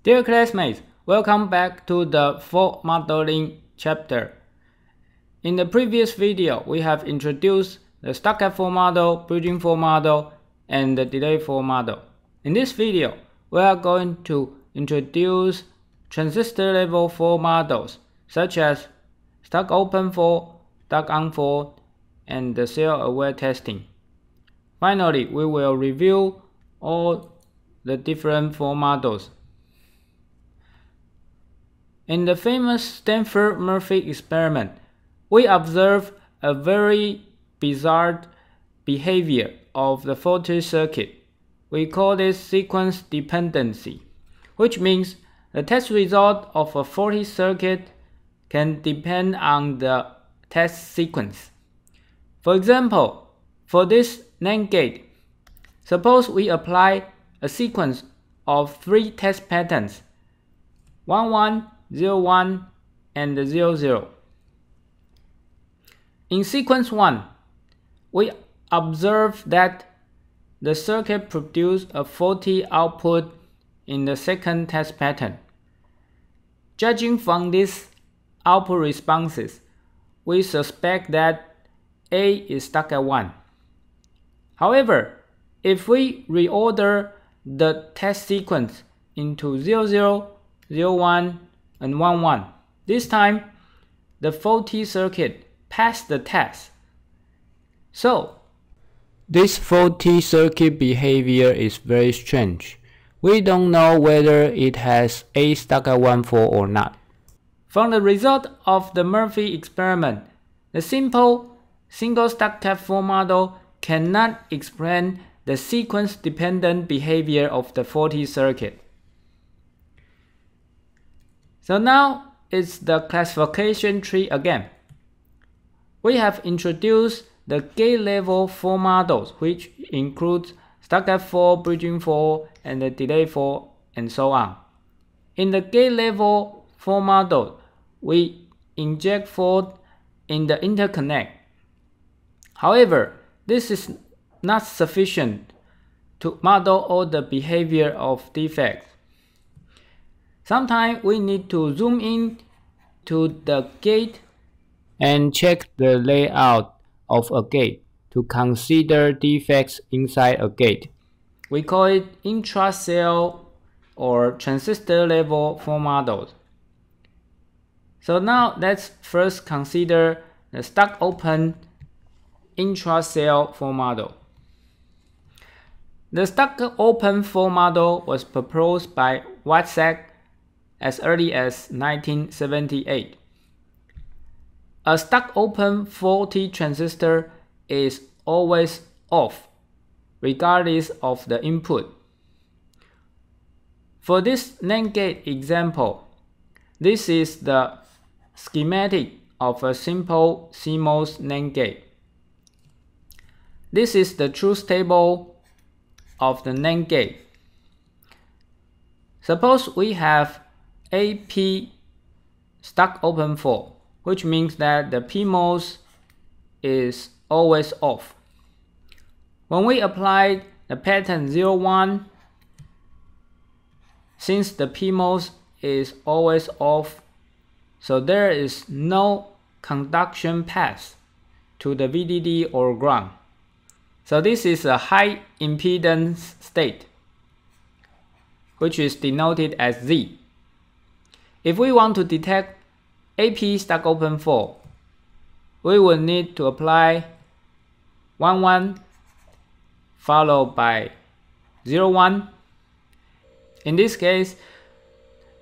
Dear classmates, welcome back to the fault modeling chapter. In the previous video, we have introduced the Stockin fault model, bridging fault model, and the delay fault model. In this video, we are going to introduce transistor level fault models such as StockOpen fault, Stockin fault, and the cell-aware testing. Finally, we will review all the different fault models. In the famous Stanford Murphy experiment, we observed a very bizarre behavior of the faulty circuit. We call this sequence dependency, which means the test result of a faulty circuit can depend on the test sequence. For example, for this NAND gate, suppose we apply a sequence of 3 test patterns, 1, 1, 0, 1, and 0, 0. In sequence 1, we observe that the circuit produced a faulty output in the second test pattern. Judging from these output responses, we suspect that A is stuck at 1. However, if we reorder the test sequence into 0, 0, 0, 1, and 1, 1, this time the faulty circuit passed the test. So, this faulty circuit behavior is very strange. We don't know whether it has A stuck at 1 fault or not. From the result of the Murphy experiment, the simple single stuck cap fault model cannot explain the sequence-dependent behavior of the faulty circuit. So now it's the classification tree again. We have introduced the gate level fault models, which includes Stockin fault, bridging fault, and the delay fault, and so on. In the gate level fault model, we inject fault in the interconnect. However, this is not sufficient to model all the behavior of defects. Sometimes we need to zoom in to the gate and check the layout of a gate to consider defects inside a gate. We call it intra-cell or transistor level fault models. So now let's first consider the StockOpen intra-cell fault model. The StockOpen fault model was proposed by Watzek as early as 1978. A StockOpen faulty transistor is always off, regardless of the input. For this NAND gate example, this is the schematic of a simple CMOS NAND gate. This is the truth table of the NAND gate. Suppose we have AP StockOpen fault, which means that the PMOS is always off. When we apply the pattern 0, 1, since the PMOS is always off, so there is no conduction path to the VDD or ground. So this is a high impedance state, which is denoted as Z. If we want to detect AP StockOpen fault, we will need to apply 1, 1 followed by 0, 1. In this case,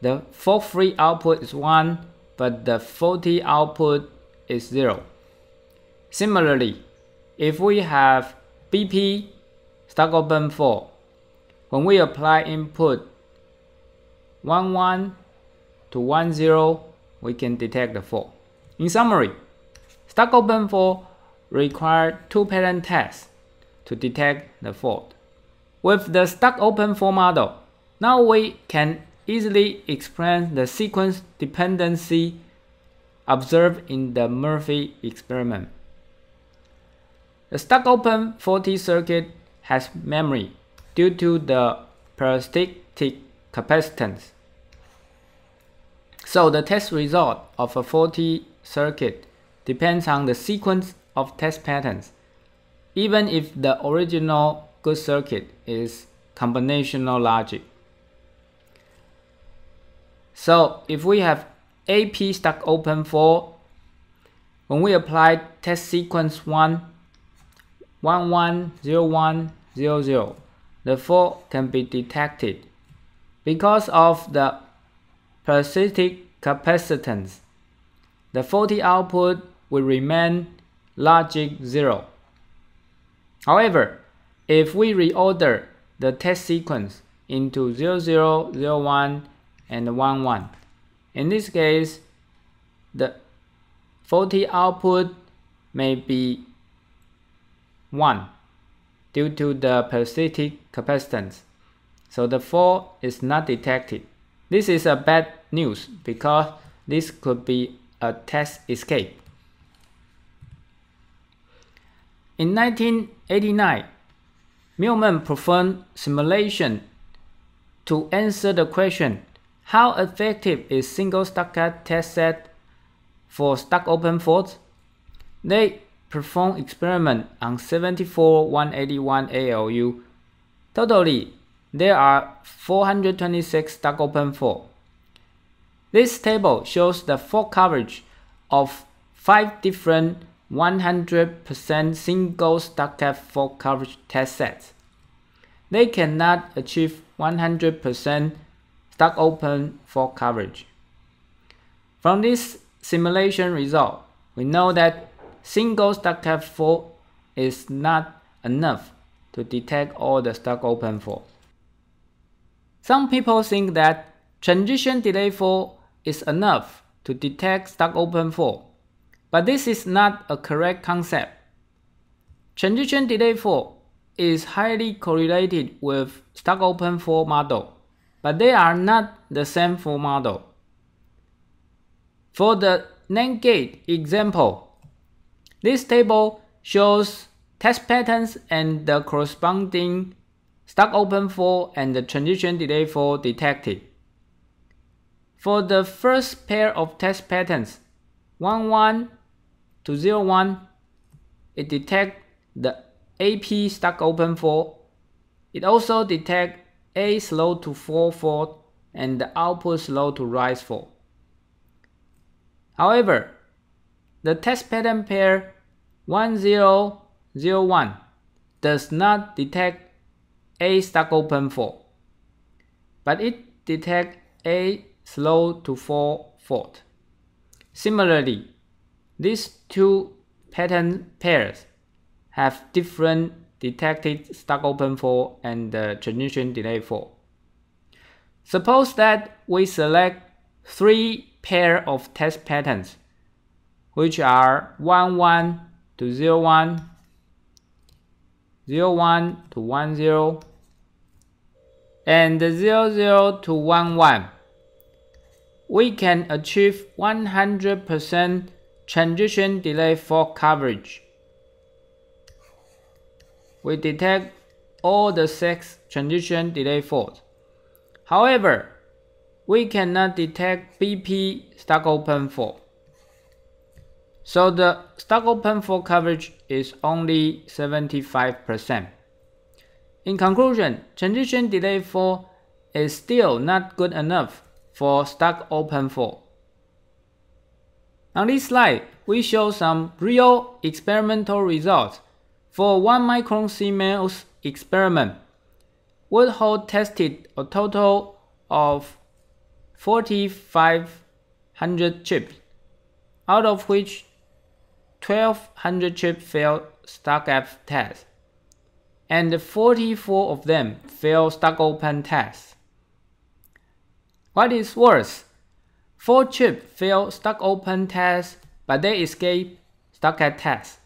the fault-free output is 1, but the faulty output is 0. Similarly, if we have BP StockOpen fault, when we apply input 1, 1 to 1, 0, we can detect the fault. In summary, StockOpen fault requires 2 pattern tests to detect the fault. With the StockOpen fault model, now we can easily explain the sequence dependency observed in the Murphy experiment. The StockOpen faulty circuit has memory due to the parasitic capacitance So the test result of a faulty circuit depends on the sequence of test patterns, even if the original good circuit is combinational logic. So if we have AP StockOpen fault, when we apply test sequence 1, 1, 1, 0, 1, 0, 0, the fault can be detected. Because of the parasitic capacitance, the faulty output will remain logic 0. However, if we reorder the test sequence into 0, 0, 0, 1, and 1, 1, in this case, the faulty output may be 1 due to the parasitic capacitance. So the fault is not detected. This is a bad news because this could be a test escape. In 1989, Millman performed simulation to answer the question, how effective is single Stockat test set for StockOpen faults? They performed experiment on 74 181 ALU. Totally, there are 426 StockOpen faults. This table shows the fault coverage of 5 different 100% single Stockat fault coverage test sets. They cannot achieve 100% StockOpen fault coverage. From this simulation result, we know that single Stockat fault is not enough to detect all the StockOpen faults. Some people think that transition delay fault is enough to detect StockOpen fault, but this is not a correct concept. Transition delay fault is highly correlated with StockOpen fault model, but they are not the same fault model. For the NAND gate example, this table shows test patterns and the corresponding StockOpen fault and the transition delay fault detected. For the first pair of test patterns, 1, 1 to 0, 1, it detects the AP StockOpen fault. It also detects A slow to fall fault and the output slow to rise fault. However, the test pattern pair 1, 0, 0, 1 does not detect A StockOpen fault, but it detects A slow to fall fault. Similarly, these two pattern pairs have different detected StockOpen fault and the transition delay fault. Suppose that we select 3 pair of test patterns, which are 1, 1 to 0, 1, 0, 1 to 1, 0, and 0, 0 to 1, 1. We can achieve 100% transition delay fault coverage. We detect all the 6 transition delay faults. However, we cannot detect BP StockOpen fault. So the StockOpen fault coverage is only 75%. In conclusion, transition delay fault is still not good enough for StockOpen fault. On this slide, we show some real experimental results. For 1 micron CMOS experiment, Woodhull tested a total of 4,500 chips, out of which 1,200 chips failed StockApp test, and 44 of them failed StockOpen test. What is worse, 4 chips failed StockOpen test, but they escaped StockApp test,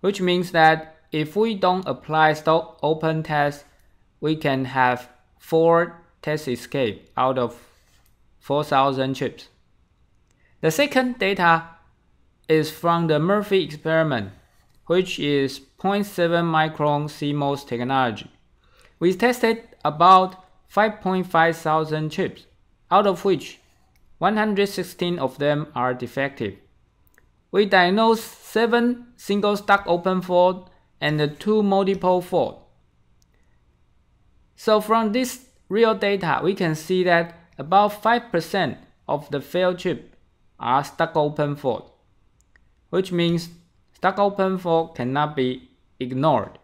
which means that if we don't apply StockOpen test, we can have 4 test escape out of 4,000 chips. The second data is from the Murphy experiment, which is 0.7 micron CMOS technology. We tested about 5,500 chips, out of which 116 of them are defective. We diagnosed 7 single StockOpen faults and 2 multiple faults. So from this real data, we can see that about 5% of the failed chips are StockOpen faults, which means StockOpen fault cannot be ignored.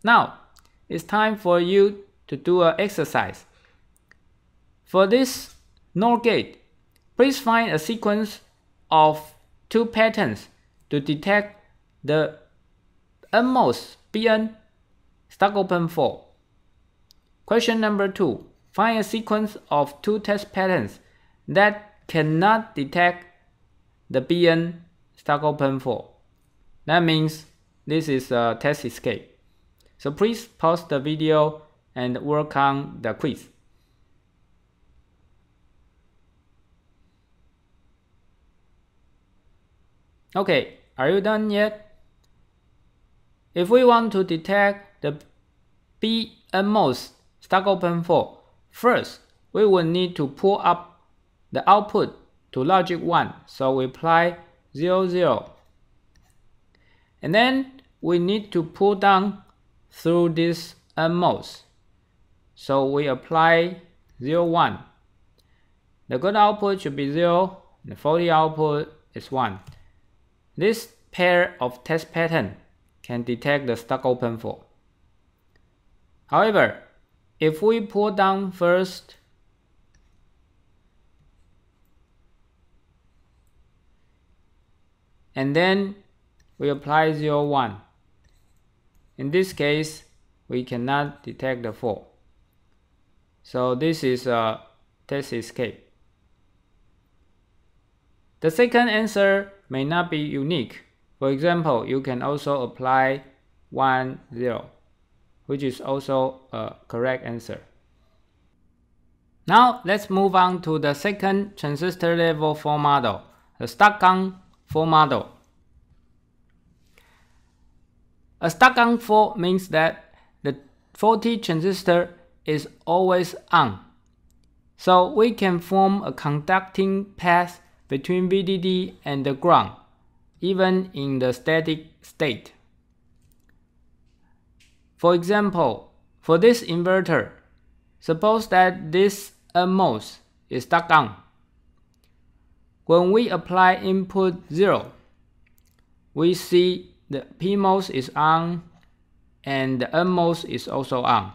Now, it's time for you to do an exercise. For this NOR gate, please find a sequence of 2 patterns to detect the NMOS BN StockOpen fault. Question number 2. Find a sequence of 2 test patterns that cannot detect the BN StockOpen fault. That means this is a test escape. So please pause the video and work on the quiz. Okay, are you done yet? If we want to detect the BNMOS StockOpen fault, first we will need to pull up the output to logic 1. So we apply 0, 0. And then we need to pull down through this NMOS. So we apply 0, 1. The good output should be 0, the faulty output is 1. This pair of test patterns can detect the StockOpen fault. However, if we pull down first and then we apply 0, 1, in this case we cannot detect the fault. So this is a test escape. The second answer may not be unique. For example, you can also apply 1, 0, which is also a correct answer. Now let's move on to the second transistor level fault model, the Stockin fault model. A Stockin fault means that the faulty transistor is always on. So we can form a conducting path between VDD and the ground, even in the static state. For example, for this inverter, suppose that this NMOS is stuck on. When we apply input 0, we see the PMOS is on and the NMOS is also on.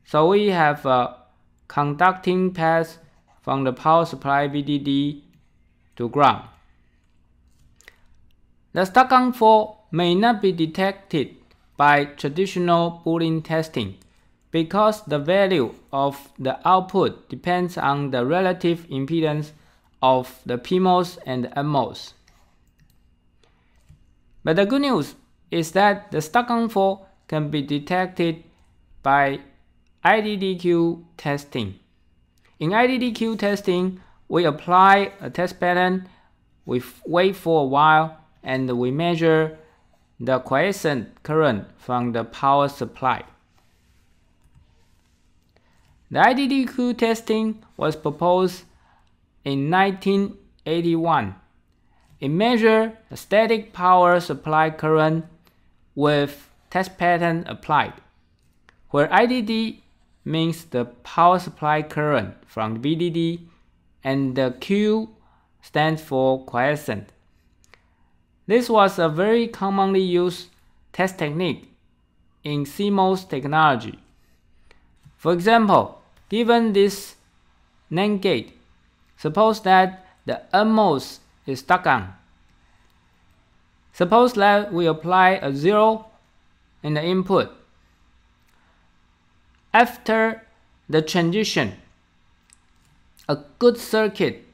So we have a conducting path from the power supply VDD to ground. The Stockin fault may not be detected by traditional Boolean testing because the value of the output depends on the relative impedance of the PMOS and the NMOS. But the good news is that the Stockin fault can be detected by IDDQ testing. In IDDQ testing, we apply a test pattern, we wait for a while, and we measure the quiescent current from the power supply. The IDDQ testing was proposed in 1981. It measured the static power supply current with test pattern applied, where IDD means the power supply current from VDD and the Q stands for quiescent. This was a very commonly used test technique in CMOS technology. For example, given this NAND gate, suppose that the NMOS is stuck on. Suppose that we apply a 0 in the input. After the transition, a good circuit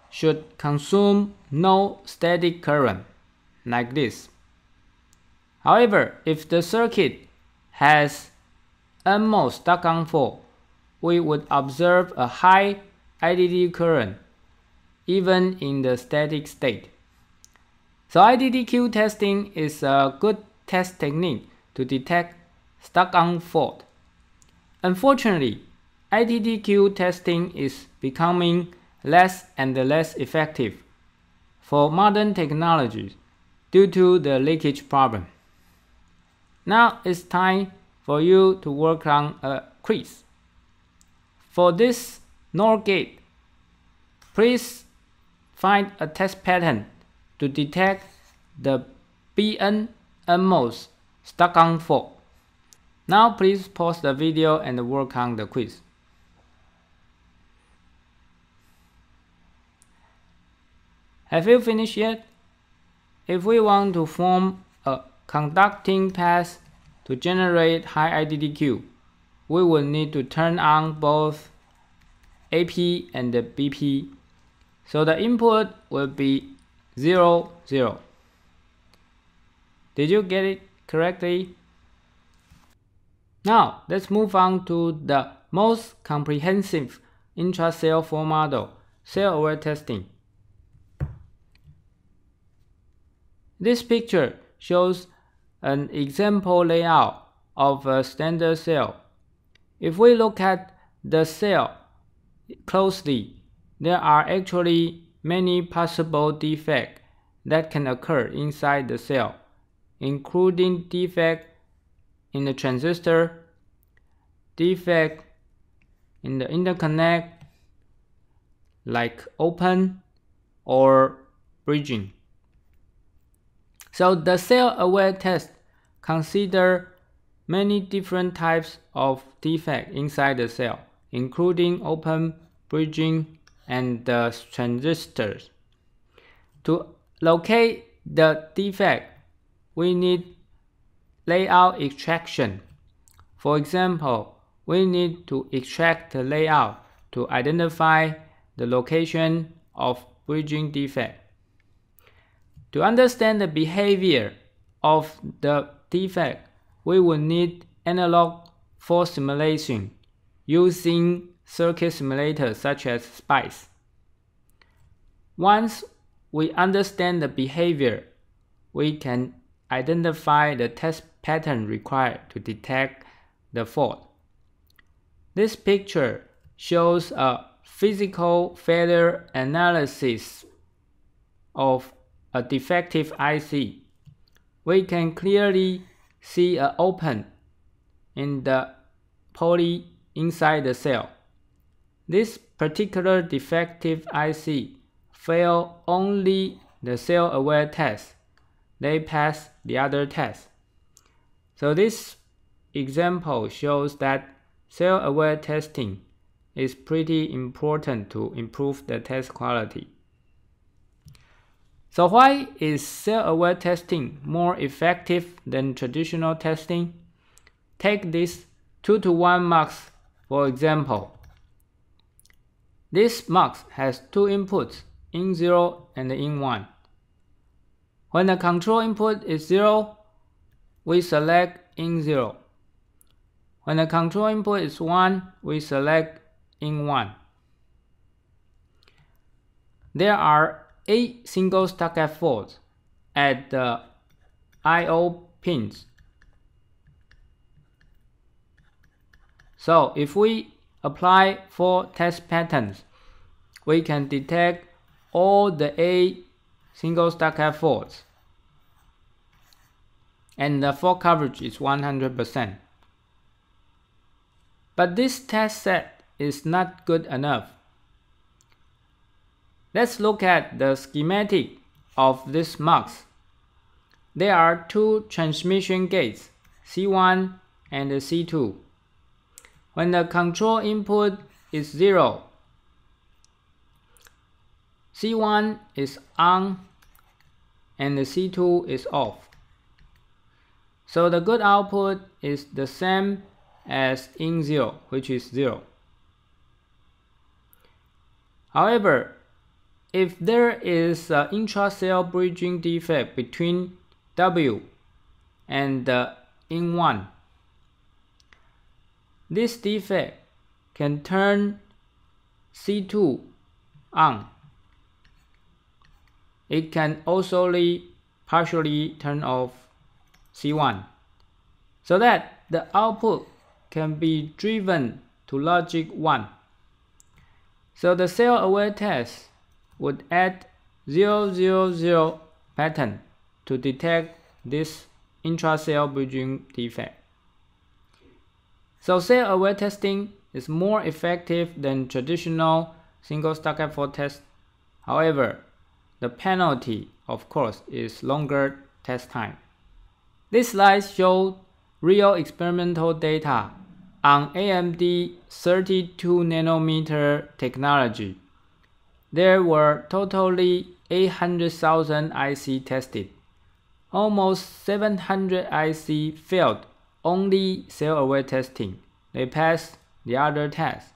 should consume no static current, like this. However, if the circuit has NMOS Stockin fault, we would observe a high IDD current, even in the static state. So IDDQ testing is a good test technique to detect Stockin fault. Unfortunately, IDDQ testing is becoming less and less effective for modern technologies due to the leakage problem. Now it's time for you to work on a quiz. For this NOR gate, please find a test pattern to detect the BN-NMOS Stockin fault. Now please pause the video and work on the quiz. Have you finished yet? If we want to form a conducting path to generate high IDDQ, we will need to turn on both AP and the BP. So the input will be 0, 0. Did you get it correctly? Now let's move on to the most comprehensive intra-cell fault model, cell-aware testing. This picture shows an example layout of a standard cell. If we look at the cell closely, there are actually many possible defects that can occur inside the cell, including defect in the transistor, defect in the interconnect like open or bridging. So the cell-aware test consider many different types of defect inside the cell, including open, bridging, and the transistors. To locate the defect, we need layout extraction. For example, we need to extract the layout to identify the location of bridging defect. To understand the behavior of the defect, we will need analog fault simulation using circuit simulators such as SPICE. Once we understand the behavior, we can identify the test pattern required to detect the fault. This picture shows a physical failure analysis of a defective IC. We can clearly see an open in the poly inside the cell. This particular defective IC failed only the cell-aware test. They passed the other tests. So this example shows that cell-aware testing is pretty important to improve the test quality. So why is cell-aware testing more effective than traditional testing? Take this 2-to-1 mux for example. This mux has two inputs, in 0 and in 1. When the control input is 0, we select in 0. When the control input is 1, we select in 1. There are 8 single Stockin faults at the I/O pins. So if we apply 4 test patterns, we can detect all the 8 single Stockin faults, and the fault coverage is 100%. But this test set is not good enough. Let's look at the schematic of this mux. There are 2 transmission gates, C1 and C2. When the control input is 0, C1 is on and the C2 is off. So the good output is the same as in 0, which is 0. However, if there is an intra-cell bridging defect between W and the in 1, this defect can turn C2 on. It can also partially turn off C1, so that the output can be driven to logic 1. So the cell-aware test would add 000 pattern to detect this intra-cell bridging defect. So cell-aware testing is more effective than traditional single Stockin fault test. However, the penalty, of course, is longer test time. This slide shows real experimental data on AMD 32nm technology. There were totally 800,000 IC tested. Almost 700 IC failed only cell-aware testing. They passed the other tests.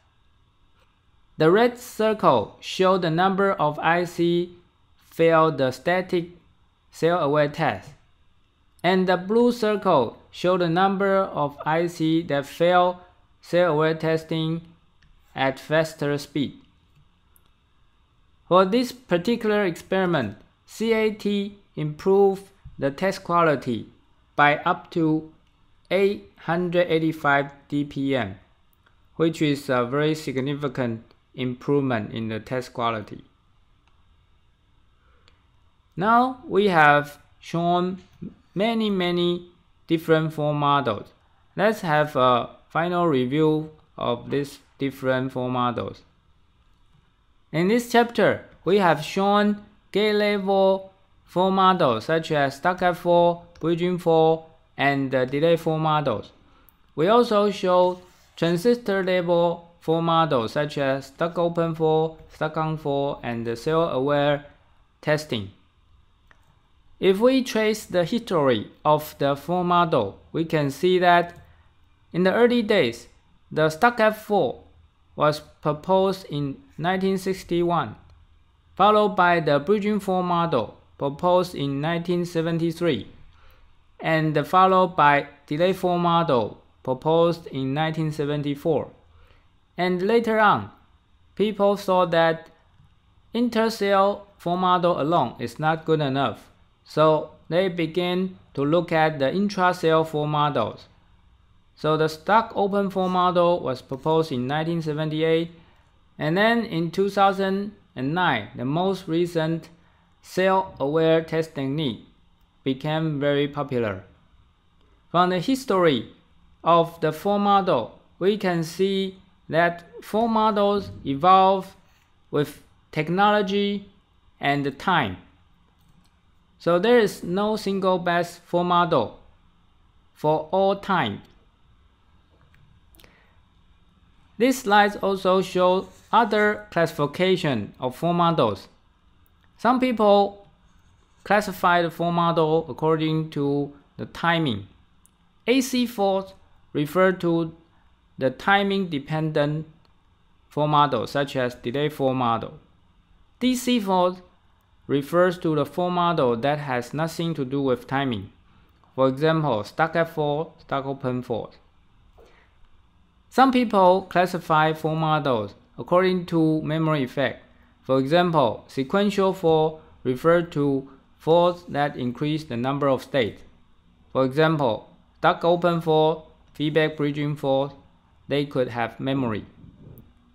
The red circle shows the number of IC failed the static cell-aware test, and the blue circle shows the number of IC that failed cell-aware testing at faster speed. For this particular experiment, CAT improved the test quality by up to 885 dpm, which is a very significant improvement in the test quality. Now we have shown many different fault models. Let's have a final review of these different fault models. In this chapter, we have shown gate level fault models such as Stockin fault, bridging fault, and delay fault models. We also showed transistor level fault models such as StockOpen fault, Stockin fault, and the cell-aware testing. If we trace the history of the fault model, we can see that in the early days, the Stockin fault was proposed in 1961, followed by the bridging fault model proposed in 1973, and followed by delay fault model proposed in 1974. And later on, people thought that inter-cell fault model alone is not good enough, so they began to look at the intra-cell fault models. So the StockOpen fault model was proposed in 1978, and then in 2009, the most recent cell-aware test technique became very popular. From the history of the fault model, we can see that fault models evolve with technology and time. So there is no single best fault model for all time. These slides also show other classification of fault models. Some people classify the fault model according to the timing. AC faults refer to the timing dependent fault model such as delay fault model. DC fault refers to the fault model that has nothing to do with timing. For example, Stockin fault, StockOpen fault. Some people classify fault models according to memory effect. For example, sequential fault refers to faults that increase the number of states. For example, StockOpen fault, feedback bridging fault, they could have memory.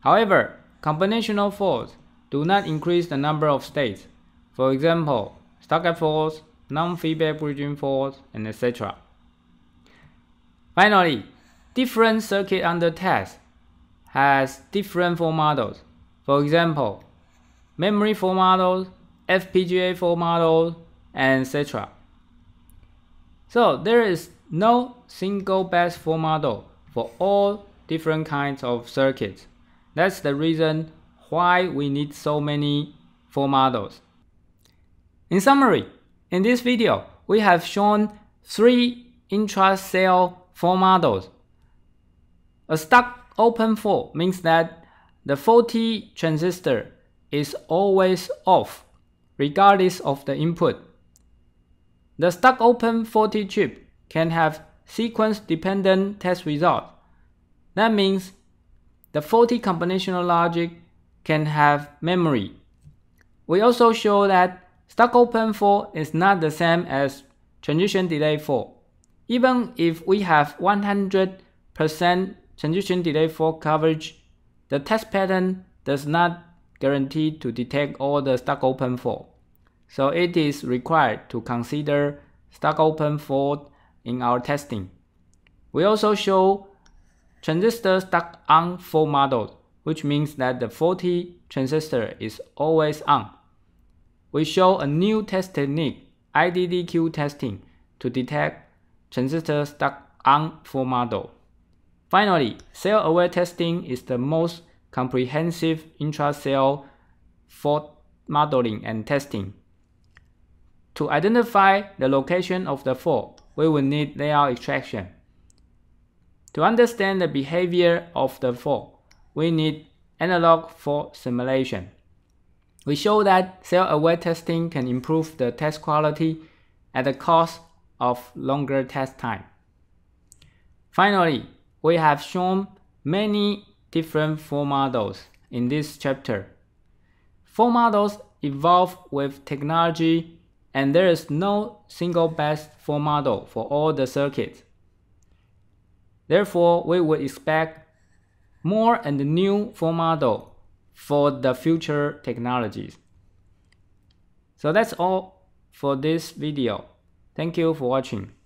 However, combinational faults do not increase the number of states. For example, Stockin faults, non-feedback bridging faults, and etc. Finally, different circuit under test has different fault models. For example, memory fault models, FPGA fault models, and etc. So there is no single best fault model for all different kinds of circuits. That's the reason why we need so many fault models. In summary, in this video, we have shown 3 intra-cell fault models. A StockOpen fault means that the faulty transistor is always off, regardless of the input. The StockOpen faulty chip can have sequence-dependent test results. That means the faulty combinational logic can have memory. We also show that StockOpen fault is not the same as transition delay fault. Even if we have 100% transition delay fault coverage, the test pattern does not guarantee to detect all the StockOpen fault. So it is required to consider StockOpen fault in our testing. We also show transistor Stockin fault model, which means that the faulty transistor is always on. We show a new test technique, IDDQ testing, to detect transistor Stockin fault model. Finally, cell-aware testing is the most comprehensive intra-cell fault modeling and testing. To identify the location of the fault, we will need layout extraction. To understand the behavior of the fault, we need analog fault simulation. We show that cell-aware testing can improve the test quality at the cost of longer test time. Finally, we have shown many different fault models in this chapter. Fault models evolve with technology, and there is no single best fault model for all the circuits. Therefore, we would expect more and new fault model for the future technologies. So that's all for this video. Thank you for watching.